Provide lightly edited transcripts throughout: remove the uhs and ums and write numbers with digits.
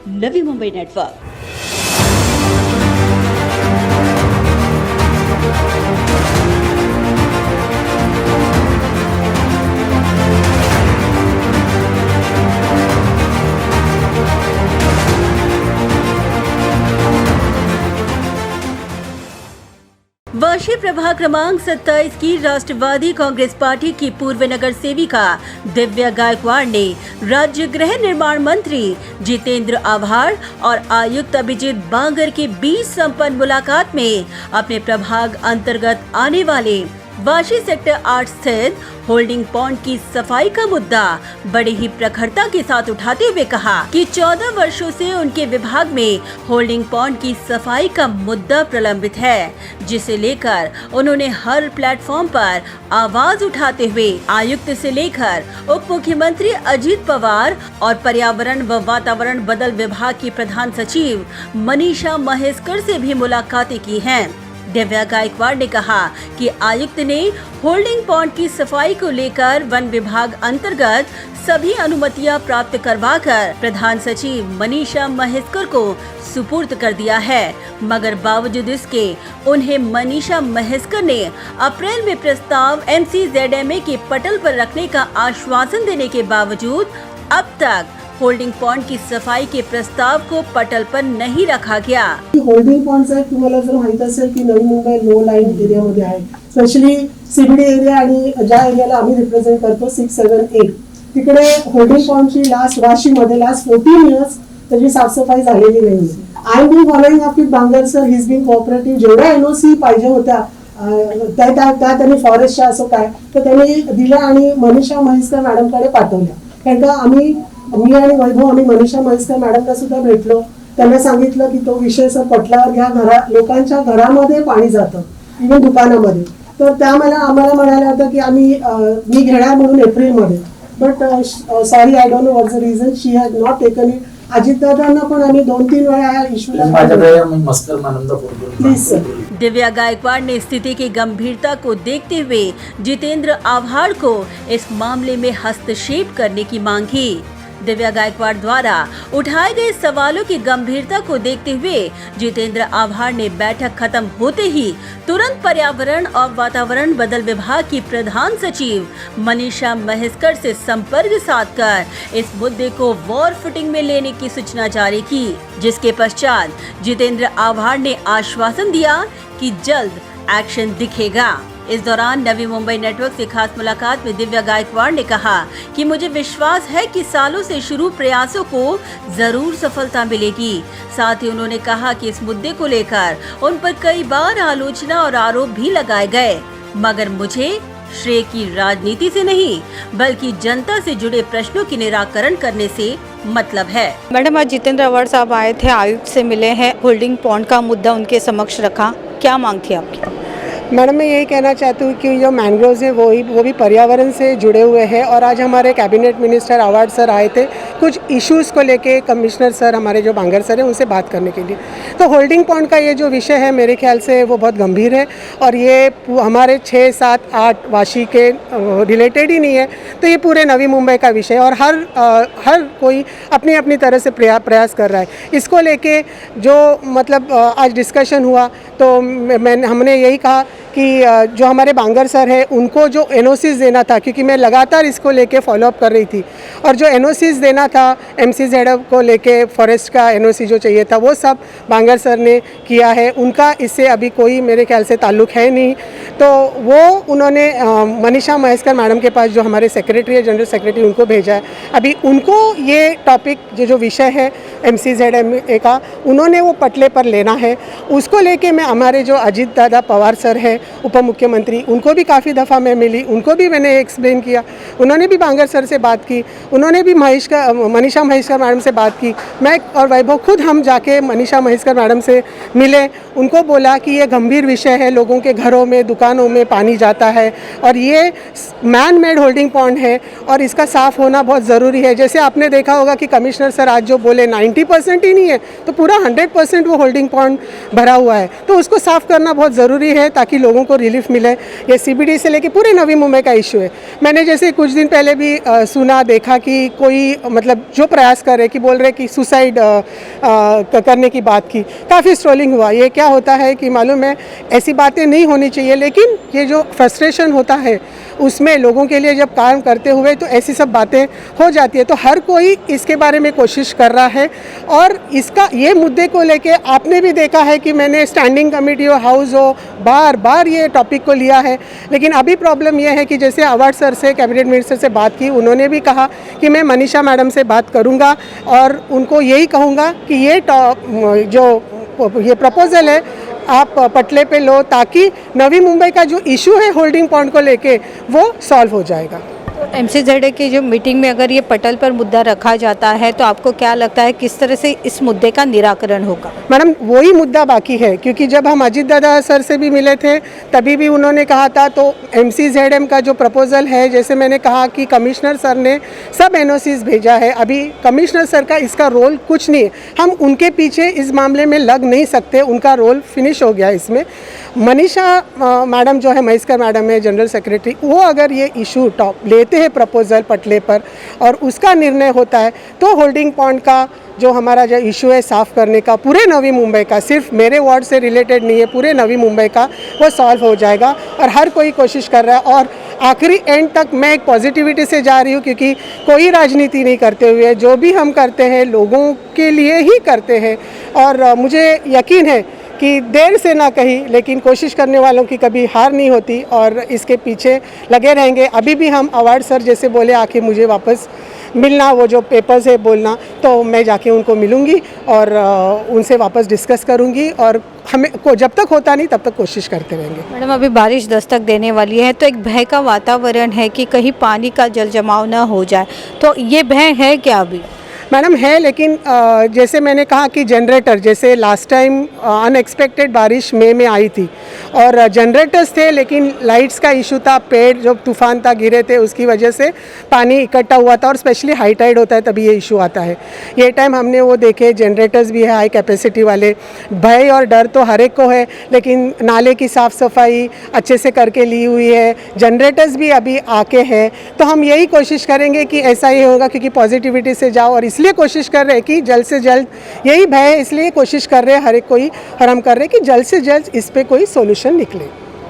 Navi Mumbai network. Vashi प्रभाग क्रमांक 27 की राष्ट्रवादी कांग्रेस पार्टी की पूर्व नगर सेविका दिव्या गायकवाड़ ने राज्य गृह निर्माण मंत्री जितेंद्र आभार और आयुक्त अभिजीत बांगर के बीच संपन्न मुलाकात में अपने प्रभाग अंतर्गत आने वाले वाशी सेक्टर 8 स्थित होल्डिंग पॉन्ड की सफाई का मुद्दा बड़े ही प्रखरता के साथ उठाते हुए कहा कि 14 वर्षों से उनके विभाग में होल्डिंग पॉन्ड की सफाई का मुद्दा प्रलंबित है, जिसे लेकर उन्होंने हर प्लेटफॉर्म पर आवाज उठाते हुए आयुक्त से लेकर उप मुख्यमंत्री अजीत पवार और पर्यावरण व वातावरण बदल विभाग की प्रधान सचिव मनीषा महेश्कर से भी मुलाकातें की हैं। दिव्या गायकवाड़ ने कहा कि आयुक्त ने होल्डिंग पॉन्ड की सफाई को लेकर वन विभाग अंतर्गत सभी अनुमतियां प्राप्त करवाकर प्रधान सचिव मनीषा महेश्कर को सुपुर्द कर दिया है, मगर बावजूद इसके उन्हें मनीषा महेश्कर ने अप्रैल में प्रस्ताव MCZMA के पटल पर रखने का आश्वासन देने के बावजूद अब तक होल्डिंग पॉन्ड की सफाई के प्रस्ताव को पटल पर नहीं रखा गया। होल्डिंग पॉन्ड साहेब तुम्हाला जर माहित असेल की नवी मुंबई लो लाईन एरियामध्ये आहे, स्पेशली CBD एरिया आणि ज्या एरियाला आम्ही रिप्रेझेंट करतो 678 तिकडे होल्डिंग पॉन्डची वाशीमध्ये लास्ट 14 इयर्स त्याची साफसफाई झालेली नाही। I am been following up with Bangar sir, he is been cooperative. जेवढ्या NOC पाहिजे होत्या त्या त्यांनी फॉरेस्टच्या असो काय तर त्यांनी दिल्या आणि मनीषा महेश्कर मॅडमकडे पाठवल्या। कारण का मी आणि वैभव आम्ही मनीषा महेश्कर मॅडमला सुद्धा भेटलो, त्यांना सांगितलं की तो विषय सर पटलावर घ्या, लोकांच्या घरामध्ये पाणी जातं इव्हन दुकानामध्ये। तर त्या आम्हाला म्हणाल्या होत्या की मी घेणार म्हणून एप्रिलमध्ये, but sorry I don't know what's the reason she has not taken it. अजितदादांना पण आम्ही 2-3 वेळा या इश्यूला प्लीज सर। दिव्या गायकवाड़ ने स्थिति की गंभीरता को देखते हुए जितेंद्र आभार को इस मामले में हस्तक्षेप करने की मांग की। दिव्या गायकवाड़ द्वारा उठाए गए सवालों की गंभीरता को देखते हुए जितेंद्र आभार ने बैठक खत्म होते ही तुरंत पर्यावरण और वातावरण बदल विभाग की प्रधान सचिव मनीषा महेश्कर से संपर्क साधकर इस मुद्दे को वॉर फुटिंग में लेने की सूचना जारी की, जिसके पश्चात जितेंद्र आभार ने आश्वासन दिया कि जल्द एक्शन दिखेगा। इस दौरान नवी मुंबई नेटवर्क से खास मुलाकात में दिव्या गायकवाड़ ने कहा कि मुझे विश्वास है कि सालों से शुरू प्रयासों को जरूर सफलता मिलेगी। साथ ही उन्होंने कहा कि इस मुद्दे को लेकर उन पर कई बार आलोचना और आरोप भी लगाए गए, मगर मुझे श्रेय की राजनीति से नहीं बल्कि जनता से जुड़े प्रश्नों की निराकरण करने से मतलब है। मैडम, आज जितेंद्र आभार साहब आए थे, आयुक्त से मिले हैं, होल्डिंग पॉन्ड का मुद्दा उनके समक्ष रखा, क्या मांग थी आपकी? मैडम, मैं यही कहना चाहती हूँ कि जो मैंग्रोव्स है वो भी पर्यावरण से जुड़े हुए हैं और आज हमारे कैबिनेट मिनिस्टर आवाड सर आए थे कुछ इश्यूज़ को लेके, कमिश्नर सर हमारे जो बांगर सर हैं उनसे बात करने के लिए। तो होल्डिंग पॉन्ड का ये जो विषय है मेरे ख्याल से वो बहुत गंभीर है और ये हमारे 6, 7, 8 वाशी के रिलेटेड ही नहीं है, तो ये पूरे नवी मुंबई का विषय है और हर कोई अपनी अपनी तरह से प्रयास कर रहा है। इसको लेके जो मतलब आज डिस्कशन हुआ तो हमने यही कहा कि जो हमारे बांगर सर हैं उनको जो NOCs देना था, क्योंकि मैं लगातार इसको लेके फॉलोअप कर रही थी और जो NOCs देना था MCZMA को लेके फॉरेस्ट का NOC जो चाहिए था वो सब बांगर सर ने किया है। उनका इससे अभी कोई मेरे ख्याल से ताल्लुक़ है नहीं, तो वो उन्होंने मनीषा महेश्कर मैडम के पास जो हमारे सेक्रेटरी है, जनरल सेक्रेटरी, उनको भेजा है। अभी उनको ये टॉपिक जो विषय है MCZMA का उन्होंने वो पटले पर लेना है। उसको लेके मैं हमारे जो अजीत दादा पवार सर है उप मुख्यमंत्री, उनको भी काफ़ी दफ़ा मैं मिली, उनको भी मैंने एक्सप्लेन किया, उन्होंने भी बांगर सर से बात की, उन्होंने भी मनीषा महेश्कर मैडम से बात की। मैं और वैभव खुद हम जाके मनीषा महेश्कर मैडम से मिले, उनको बोला कि ये गंभीर विषय है, लोगों के घरों में, दुकानों में पानी जाता है और ये मैन मेड होल्डिंग पॉन्ड है और इसका साफ़ होना बहुत ज़रूरी है। जैसे आपने देखा होगा कि कमिश्नर सर आज जो बोले 90% ही नहीं है, तो पूरा 100% वो होल्डिंग पॉन्ड भरा हुआ है, तो उसको साफ़ करना बहुत ज़रूरी है ताकि लोगों को रिलीफ मिले। ये CBD से लेके पूरे नवी मुंबई का इशू है। मैंने जैसे कुछ दिन पहले भी सुना देखा कि कोई मतलब जो प्रयास कर रहे कि बोल रहे कि सुसाइड करने की बात की, काफ़ी स्ट्रोलिंग हुआ। ये क्या होता है कि मालूम है ऐसी बातें नहीं होनी चाहिए, लेकिन ये जो फ्रस्ट्रेशन होता है उसमें लोगों के लिए जब काम करते हुए तो ऐसी सब बातें हो जाती है। तो हर कोई इसके बारे में कोशिश कर रहा है और इसका ये मुद्दे को लेके आपने भी देखा है कि मैंने स्टैंडिंग कमेटी हो, हाउस हो, बार बार ये टॉपिक को लिया है। लेकिन अभी प्रॉब्लम ये है कि जैसे अवार्ड सर से, कैबिनेट मिनिस्टर से बात की, उन्होंने भी कहा कि मैं मनीषा मैडम से बात करूँगा और उनको यही कहूँगा कि ये ये प्रपोज़ल है आप पटले पे लो, ताकि नवी मुंबई का जो इशू है होल्डिंग पॉइंट को लेके वो सॉल्व हो जाएगा। MCZA की जो मीटिंग में अगर ये पटल पर मुद्दा रखा जाता है तो आपको क्या लगता है किस तरह से इस मुद्दे का निराकरण होगा? मैडम वही मुद्दा बाकी है, क्योंकि जब हम अजीत दादा सर से भी मिले थे तभी भी उन्होंने कहा था, तो MCZM का जो प्रपोजल है, जैसे मैंने कहा कि कमिश्नर सर ने सब NOCs भेजा है, अभी कमिश्नर सर का इसका रोल कुछ नहीं है, हम उनके पीछे इस मामले में लग नहीं सकते, उनका रोल फिनिश हो गया इसमें। मनीषा मैडम जो है, महेश्कर मैडम है जनरल सेक्रेटरी, वो अगर ये इशू टॉप लेते हैं प्रपोजल पटले पर और उसका निर्णय होता है तो होल्डिंग पॉइंट का जो हमारा जो इशू है साफ़ करने का, पूरे नवी मुंबई का, सिर्फ मेरे वार्ड से रिलेटेड नहीं है, पूरे नवी मुंबई का वो सॉल्व हो जाएगा। और हर कोई कोशिश कर रहा है और आखिरी एंड तक मैं एक पॉजिटिविटी से जा रही हूँ, क्योंकि कोई राजनीति नहीं करते हुए जो भी हम करते हैं लोगों के लिए ही करते हैं। और मुझे यकीन है कि देर से ना कही, लेकिन कोशिश करने वालों की कभी हार नहीं होती और इसके पीछे लगे रहेंगे। अभी भी हम अवार्ड सर जैसे बोले आके मुझे वापस मिलना, वो जो पेपर्स है बोलना, तो मैं जाके उनको मिलूँगी और उनसे वापस डिस्कस करूँगी और हमें को जब तक होता नहीं तब तक कोशिश करते रहेंगे। मैडम अभी बारिश दस्तक देने वाली है तो एक भय का वातावरण है कि कहीं पानी का जल जमाव ना हो जाए, तो ये भय है क्या अभी? मैडम है, लेकिन जैसे मैंने कहा कि जनरेटर, जैसे लास्ट टाइम अनएक्सपेक्टेड बारिश मई में आई थी और जनरेटर्स थे, लेकिन लाइट्स का इशू था, पेड़ जो तूफान था गिरे थे उसकी वजह से पानी इकट्ठा हुआ था और स्पेशली हाई टाइड होता है तभी ये इशू आता है। ये टाइम हमने वो देखे, जनरेटर्स भी है हाई कैपेसिटी वाले। भय और डर तो हर एक को है, लेकिन नाले की साफ़ सफाई अच्छे से करके ली हुई है, जनरेटर्स भी अभी आके हैं, तो हम यही कोशिश करेंगे कि ऐसा ही होगा, क्योंकि पॉजिटिविटी से जाओ और इसलिए कोशिश कर रहे हैं कि जल्द से जल्द, यही भय है इसलिए कोशिश कर रहे हैं हर एक कोई, और हम कर रहे हैं कि जल्द से जल्द इस पे कोई सॉल्यूशन निकले।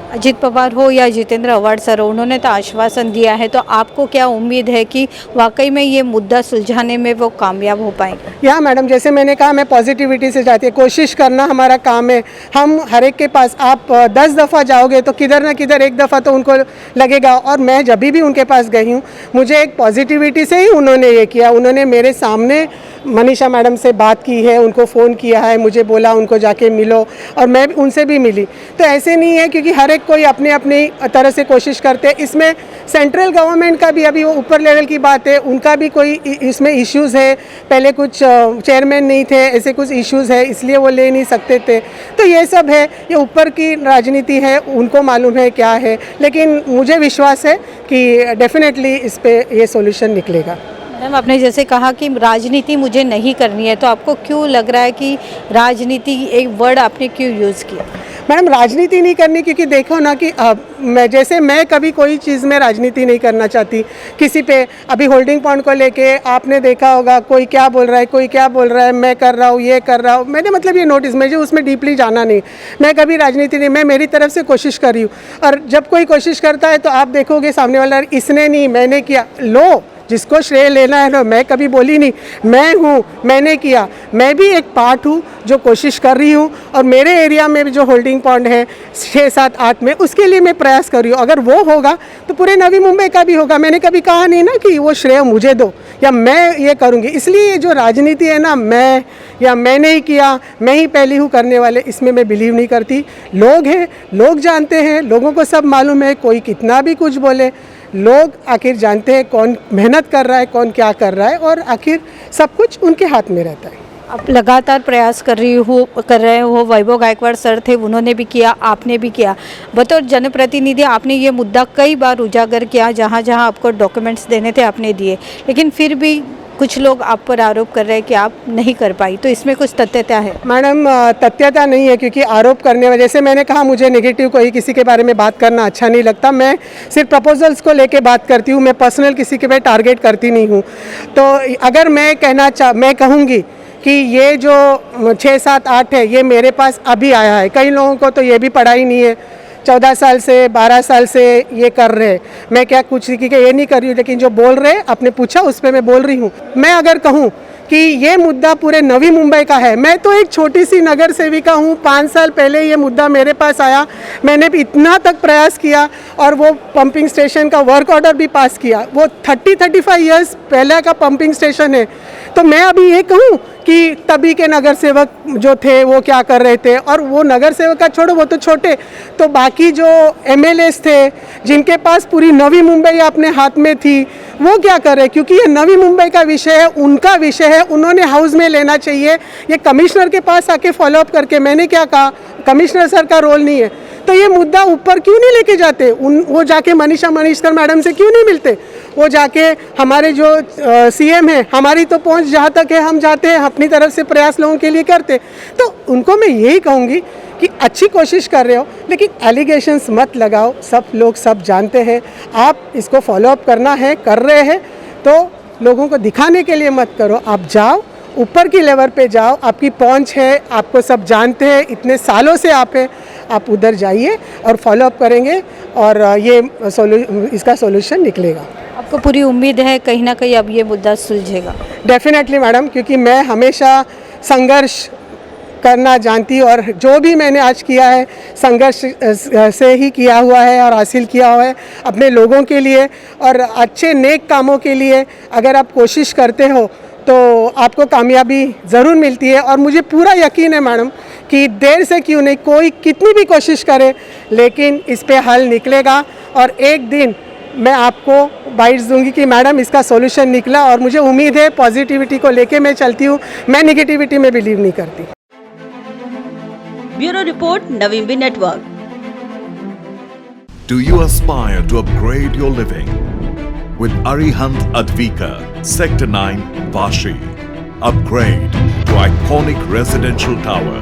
अजीत पवार हो या जितेंद्र अवार्ड सर हो, उन्होंने तो आश्वासन दिया है, तो आपको क्या उम्मीद है कि वाकई में ये मुद्दा सुलझाने में वो कामयाब हो पाएंगे? या मैडम जैसे मैंने कहा, मैं पॉजिटिविटी से जाती है, कोशिश करना हमारा काम है। हम हर एक के पास आप 10 दफ़ा जाओगे तो किधर ना किधर एक दफ़ा तो उनको लगेगा, और मैं जब भी उनके पास गई हूँ मुझे एक पॉजिटिविटी से ही उन्होंने ये किया। उन्होंने मेरे सामने मनीषा मैडम से बात की है, उनको फ़ोन किया है, मुझे बोला उनको जाके मिलो, और मैं उनसे भी मिली। तो ऐसे नहीं है, क्योंकि हर एक कोई अपने अपनी तरह से कोशिश करते हैं। इसमें सेंट्रल गवर्नमेंट का भी, अभी वो ऊपर लेवल की बात है, उनका भी कोई इसमें इश्यूज़ है, पहले कुछ चेयरमैन नहीं थे, ऐसे कुछ इश्यूज़ है इसलिए वो ले नहीं सकते थे। तो ये सब है, ये ऊपर की राजनीति है, उनको मालूम है क्या है, लेकिन मुझे विश्वास है कि डेफिनेटली इस पर ये सॉल्यूशन निकलेगा। मैम आपने जैसे कहा कि राजनीति मुझे नहीं करनी है, तो आपको क्यों लग रहा है कि राजनीति एक वर्ड आपने क्यों यूज़ किया? मैडम राजनीति नहीं करनी, क्योंकि देखो ना कि मैं कभी कोई चीज़ में राजनीति नहीं करना चाहती किसी पे। अभी होल्डिंग पॉइंट को लेके आपने देखा होगा, कोई क्या बोल रहा है, कोई क्या बोल रहा है, मैं कर रहा हूँ, ये कर रहा हूँ, मैंने मतलब ये नोटिस, मुझे उसमें डीपली जाना नहीं। मैं कभी राजनीति नहीं, मैं मेरी तरफ से कोशिश कर रही हूँ। और जब कोई कोशिश करता है तो आप देखोगे सामने वाला, इसने नहीं मैंने किया, लो जिसको श्रेय लेना है ना, मैं कभी बोली नहीं मैं हूँ, मैंने किया। मैं भी एक पार्ट हूँ जो कोशिश कर रही हूँ, और मेरे एरिया में भी जो होल्डिंग पॉइंट है 6, 7, 8 में, उसके लिए मैं प्रयास कर रही हूँ। अगर वो होगा तो पूरे नवी मुंबई का भी होगा। मैंने कभी कहा नहीं ना कि वो श्रेय मुझे दो या मैं ये करूँगी। इसलिए ये जो राजनीति है ना, मैं या मैंने ही किया, मैं ही पहली हूँ करने वाले, इसमें मैं बिलीव नहीं करती। लोग हैं, लोग जानते हैं, लोगों को सब मालूम है, कोई कितना भी कुछ बोले, लोग आखिर जानते हैं कौन मेहनत कर रहा है, कौन क्या कर रहा है, और आखिर सब कुछ उनके हाथ में रहता है। आप लगातार प्रयास कर रहे हो, वैभव गायकवाड़ सर थे, उन्होंने भी किया, आपने भी किया। बतौर जनप्रतिनिधि आपने ये मुद्दा कई बार उजागर किया, जहाँ जहाँ आपको डॉक्यूमेंट्स देने थे आपने दिए, लेकिन फिर भी कुछ लोग आप पर आरोप कर रहे हैं कि आप नहीं कर पाई, तो इसमें कुछ तथ्यता है? मैडम तथ्यता नहीं है, क्योंकि आरोप करने में, जैसे मैंने कहा, मुझे नेगेटिव कोई किसी के बारे में बात करना अच्छा नहीं लगता। मैं सिर्फ प्रपोजल्स को लेके बात करती हूँ, मैं पर्सनल किसी के पे टारगेट करती नहीं हूँ। तो अगर मैं कहूँगी कि ये जो 6, 7, 8 है, ये मेरे पास अभी आया है। कई लोगों को तो ये भी पढ़ा ही नहीं है, 14 साल से 12 साल से ये कर रहे हैं। मैं क्या कुछ की ये नहीं कर रही हूँ, लेकिन जो बोल रहे हैं, आपने पूछा, उस पर मैं बोल रही हूँ। मैं अगर कहूँ कि ये मुद्दा पूरे नवी मुंबई का है, मैं तो एक छोटी सी नगर सेविका हूँ। 5 साल पहले ये मुद्दा मेरे पास आया, मैंने भी इतना तक प्रयास किया और वो पंपिंग स्टेशन का वर्क ऑर्डर भी पास किया। वो 30-35 ईयर्स पहले का पंपिंग स्टेशन है। तो मैं अभी ये कहूँ कि तभी के नगर सेवक जो थे वो क्या कर रहे थे, और वो नगर सेवक का छोड़ो, वो तो छोटे, तो बाकी जो एमएलएस थे जिनके पास पूरी नवी मुंबई अपने हाथ में थी, वो क्या कर रहे? क्योंकि ये नवी मुंबई का विषय है, उनका विषय है, उन्होंने हाउस में लेना चाहिए। ये कमिश्नर के पास आके फॉलोअप करके, मैंने क्या कहा, कमिश्नर सर का रोल नहीं है, तो ये मुद्दा ऊपर क्यों नहीं लेके जाते? वो जाके मनीषा मनीषकर मैडम से क्यों नहीं मिलते? वो जाके हमारे जो सीएम है, हमारी तो पहुंच जहाँ तक है हम जाते हैं, अपनी तरफ से प्रयास लोगों के लिए करते। तो उनको मैं यही कहूँगी कि अच्छी कोशिश कर रहे हो, लेकिन एलिगेशंस मत लगाओ। सब लोग सब जानते हैं, आप इसको फॉलोअप करना है, कर रहे हैं, तो लोगों को दिखाने के लिए मत करो। आप जाओ, ऊपर की लेवल पे जाओ, आपकी पहुंच है, आपको सब जानते हैं, इतने सालों से आप हैं, आप उधर जाइए और फॉलोअप करेंगे, और ये इसका सॉल्यूशन निकलेगा। आपको पूरी उम्मीद है कहीं ना कहीं अब ये मुद्दा सुलझेगा? डेफिनेटली मैडम, क्योंकि मैं हमेशा संघर्ष करना जानती, और जो भी मैंने आज किया है संघर्ष से ही किया हुआ है और हासिल किया हुआ है अपने लोगों के लिए और अच्छे नेक कामों के लिए। अगर आप कोशिश करते हो तो आपको कामयाबी ज़रूर मिलती है, और मुझे पूरा यकीन है मैडम कि देर से क्यों नहीं, कोई कितनी भी कोशिश करे, लेकिन इस पे हल निकलेगा। और एक दिन मैं आपको बाइट्स दूंगी कि मैडम इसका सॉल्यूशन निकला, और मुझे उम्मीद है पॉजिटिविटी को लेके मैं चलती हूँ, मैं नेगेटिविटी में बिलीव नहीं करती। Bureau report, Naveen network. Do you aspire to upgrade your living? With Arihant Advika, Sector 9, Vashi. Upgrade to iconic residential tower